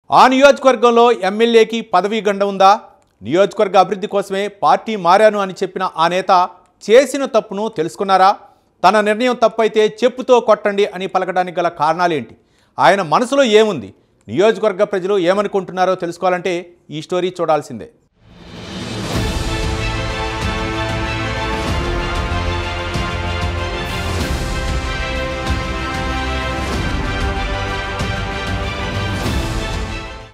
ఆ నియోజకవర్గంలో ఎమ్మెల్యేకి పదవీ గండ ఉందా? నియోజకవర్గ అభివృద్ధి కోసమే పార్టీ మారాను అని చెప్పిన ఆ నేత చేసిన తప్పును తెలుసుకున్నారా? తన నిర్ణయం తప్పైతే చెప్పుతో కొట్టండి అని పలకడానికి గల కారణాలేంటి? ఆయన మనసులో ఏముంది? నియోజకవర్గ ప్రజలు ఏమనుకుంటున్నారో తెలుసుకోవాలంటే ఈ స్టోరీ చూడాల్సిందే.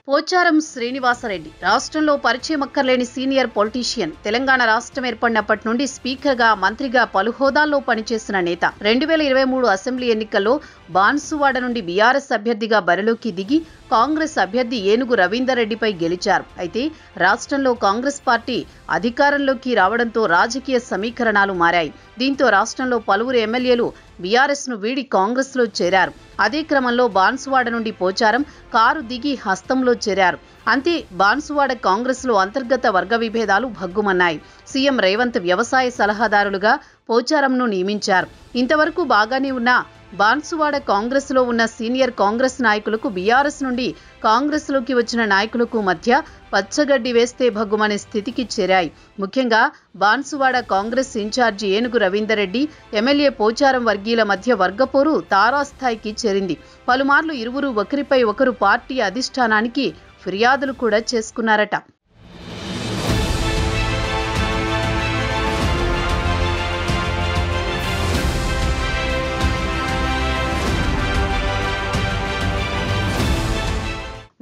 పోచారం శ్రీనివాసరెడ్డి రాష్ట్రంలో పరిచయం అక్కర్లేని సీనియర్ పొలిటీషియన్. తెలంగాణ రాష్ట్రం ఏర్పడినప్పటి నుండి స్పీకర్గా, మంత్రిగా పలు హోదాల్లో పనిచేసిన నేత. 2023 అసెంబ్లీ ఎన్నికల్లో బాన్సువాడ నుండి బీఆర్ఎస్ అభ్యర్థిగా బరిలోకి దిగి కాంగ్రెస్ అభ్యర్థి ఏనుగు రవీందర్ రెడ్డిపై గెలిచారు. అయితే రాష్ట్రంలో కాంగ్రెస్ పార్టీ అధికారంలోకి రావడంతో రాజకీయ సమీకరణాలు మారాయి. దీంతో రాష్ట్రంలో పలువురు ఎమ్మెల్యేలు బీఆర్ఎస్ ను వీడి కాంగ్రెస్ లో చేరారు. అదే క్రమంలో బాన్సువాడ నుండి పోచారం కారు దిగి హస్తంలో చేరారు. అంతే, బాన్సువాడ కాంగ్రెస్ లో అంతర్గత వర్గ విభేదాలు భగ్గుమన్నాయి. సీఎం రేవంత్ వ్యవసాయ సలహాదారులుగా పోచారంను నియమించారు. ఇంతవరకు బాగానే ఉన్న బాన్సువాడ కాంగ్రెస్ లో ఉన్న సీనియర్ కాంగ్రెస్ నాయకులకు, బీఆర్ఎస్ నుండి కాంగ్రెస్ లోకి వచ్చిన నాయకులకు మధ్య పచ్చగడ్డి వేస్తే భగ్గుమనే స్థితికి చేరాయి. ముఖ్యంగా బాన్సువాడ కాంగ్రెస్ ఇన్ఛార్జి ఏనుగు రవీందర్ రెడ్డి, ఎమ్మెల్యే పోచారం వర్గీయుల మధ్య వర్గపోరు తారాస్థాయికి చేరింది. పలుమార్లు ఇరువురు ఒకరిపై ఒకరు పార్టీ అధిష్టానానికి ఫిర్యాదులు కూడా చేసుకున్నారట.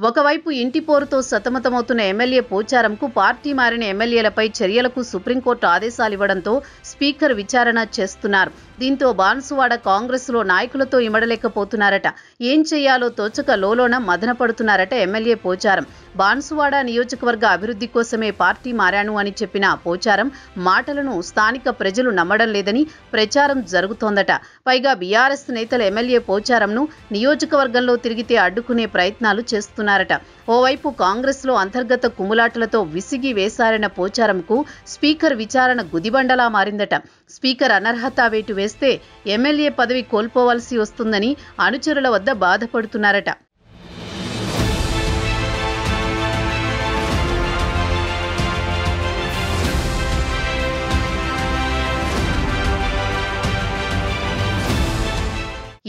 ఒకవైపు ఇంటి పోరుతో సతమతమవుతున్న ఎమ్మెల్యే పోచారంకు పార్టీ మారిన ఎమ్మెల్యేలపై చర్యలకు సుప్రీంకోర్టు ఆదేశాలు ఇవ్వడంతో స్పీకర్ విచారణ చేస్తున్నారు. దీంతో బాన్సువాడ కాంగ్రెస్ లో నాయకులతో ఇమడలేకపోతున్నారట. ఏం చేయాలో తోచక లోలోన మదనపడుతున్నారట ఎమ్మెల్యే పోచారం. బాన్సువాడ నియోజకవర్గ అభివృద్ధి కోసమే పార్టీ మారాను అని చెప్పిన పోచారం మాటలను స్థానిక ప్రజలు నమ్మడం లేదని ప్రచారం జరుగుతోందట. పైగా బీఆర్ఎస్ నేతలు ఎమ్మెల్యే పోచారంను నియోజకవర్గంలో తిరిగితే అడ్డుకునే ప్రయత్నాలు చేస్తున్నారట. ఓవైపు కాంగ్రెస్ లో అంతర్గత కుమ్ములాటలతో విసిగి వేసారిన పోచారంకు స్పీకర్ విచారణ గుదిబండలా మారిందట. స్పీకర్ అనర్హత వేటు వేస్తే ఎమ్మెల్యే పదవి కోల్పోవలసి వస్తుందని అనుచరుల వద్ద బాధపడుతున్నారట.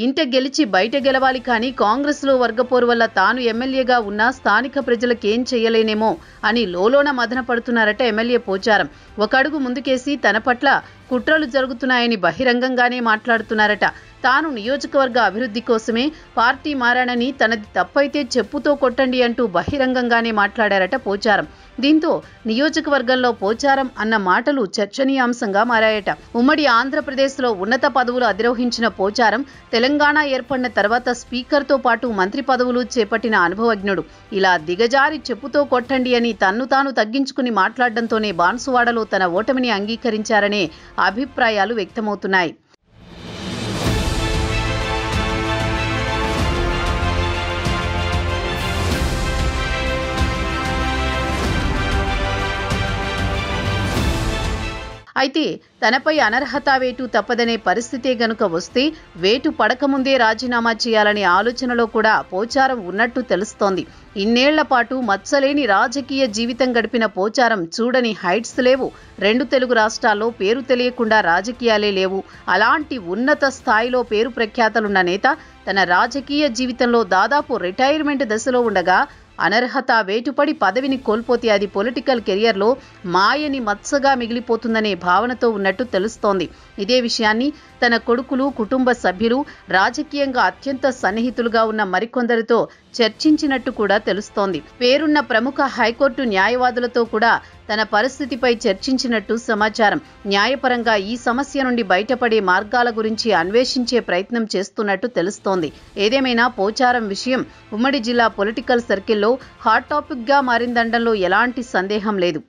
ఇంట గెలిచి బయట గెలవాలి కానీ కాంగ్రెస్ లో వర్గపోరు వల్ల తాను ఎమ్మెల్యేగా ఉన్నా స్థానిక ప్రజలకేం చేయలేనేమో అని లోలోన మదన పడుతున్నారట ఎమ్మెల్యే పోచారం. ఒక అడుగు ముందుకేసి తన పట్ల కుట్రలు జరుగుతున్నాయని బహిరంగంగానే మాట్లాడుతున్నారట. తాను నియోజకవర్గ అభివృద్ధి కోసమే పార్టీ మారానని, తనది తప్పైతే చెప్పుతో కొట్టండి అంటూ బహిరంగంగానే మాట్లాడారట పోచారం. దీంతో నియోజకవర్గంలో పోచారం అన్న మాటలు చర్చనీయాంశంగా మారాయట. ఉమ్మడి ఆంధ్రప్రదేశ్లో ఉన్నత పదవులు అధిరోహించిన పోచారం తెలంగాణ ఏర్పడిన తర్వాత స్పీకర్తో పాటు మంత్రి పదవులు చేపట్టిన అనుభవజ్ఞుడు. ఇలా దిగజారి చెప్పుతో కొట్టండి అని తన్ను తాను తగ్గించుకుని మాట్లాడడంతోనే బాన్సువాడలో తన ఓటమిని అంగీకరించారనే అభిప్రాయాలు వ్యక్తమవుతున్నాయి. అయితే తనపై అనర్హత వేటు తప్పదనే పరిస్థితే గనుక వస్తే వేటు పడకముందే రాజీనామా చేయాలనే ఆలోచనలో కూడా పోచారం ఉన్నట్టు తెలుస్తోంది. ఇన్నేళ్ల పాటు మచ్చలేని రాజకీయ జీవితం గడిపిన పోచారం చూడని హైట్స్ లేవు. 2 తెలుగు రాష్ట్రాల్లో పేరు తెలియకుండా రాజకీయాలే లేవు. అలాంటి ఉన్నత స్థాయిలో పేరు ప్రఖ్యాతలున్న నేత తన రాజకీయ జీవితంలో దాదాపు రిటైర్మెంట్ దశలో ఉండగా అనర్హత వేటుపడి పదవిని కోల్పోతే అది పొలిటికల్ కెరియర్లో మాయని మత్సగా మిగిలిపోతుందనే భావనతో ఉన్నట్టు తెలుస్తోంది. ఇదే విషయాన్ని తన కొడుకులు, కుటుంబ సభ్యులు, రాజకీయంగా అత్యంత సన్నిహితులుగా ఉన్న మరికొందరితో చర్చించినట్టు కూడా తెలుస్తోంది. పేరున్న ప్రముఖ హైకోర్టు న్యాయవాదులతో కూడా తన పరిస్థితిపై చర్చించినట్టు సమాచారం. న్యాయపరంగా ఈ సమస్య నుండి బయటపడే మార్గాల గురించి అన్వేషించే ప్రయత్నం చేస్తున్నట్టు తెలుస్తోంది. ఏదేమైనా పోచారం విషయం ఉమ్మడి జిల్లా పొలిటికల్ సర్కిల్లో హాట్ టాపిక్ గా మారిందనడంలో ఎలాంటి సందేహం లేదు.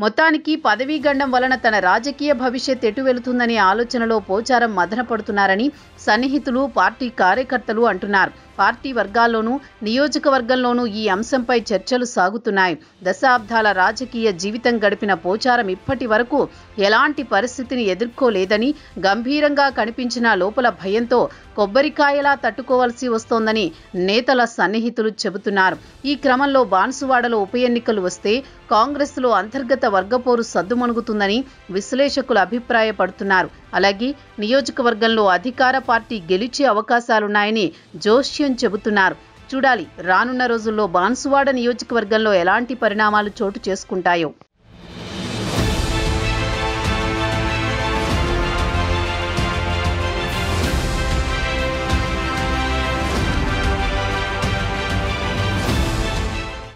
మొత్తానికి పదవీ గండం వలన తన రాజకీయ భవిష్యత్ ఎటు వెళుతుందనే ఆలోచనలో పోచారం మదనపడుతున్నారని సన్నిహితులు, పార్టీ కార్యకర్తలు అంటున్నారు. పార్టీ వర్గాల్లోనూ నియోజకవర్గంలోనూ ఈ అంశంపై చర్చలు సాగుతున్నాయి. దశాబ్దాల రాజకీయ జీవితం గడిపిన పోచారం ఇప్పటి వరకు ఎలాంటి పరిస్థితిని ఎదుర్కోలేదని, గంభీరంగా కనిపించిన లోపల భయంతో కొబ్బరికాయలా తట్టుకోవాల్సి వస్తోందని నేతల సన్నిహితులు చెబుతున్నారు. ఈ క్రమంలో బాన్సువాడలో ఉప ఎన్నికలు వస్తే కాంగ్రెస్లో అంతర్గత వర్గపోరు సద్దుమణుగుతుందని విశ్లేషకులు అభిప్రాయపడుతున్నారు. అలాగే నియోజకవర్గంలో అధికార పార్టీ గెలిచే అవకాశాలున్నాయని జోస్యం చెబుతున్నారు. చూడాలి రానున్న రోజుల్లో బాన్సువాడ నియోజకవర్గంలో ఎలాంటి పరిణామాలు చోటు చేసుకుంటాయో.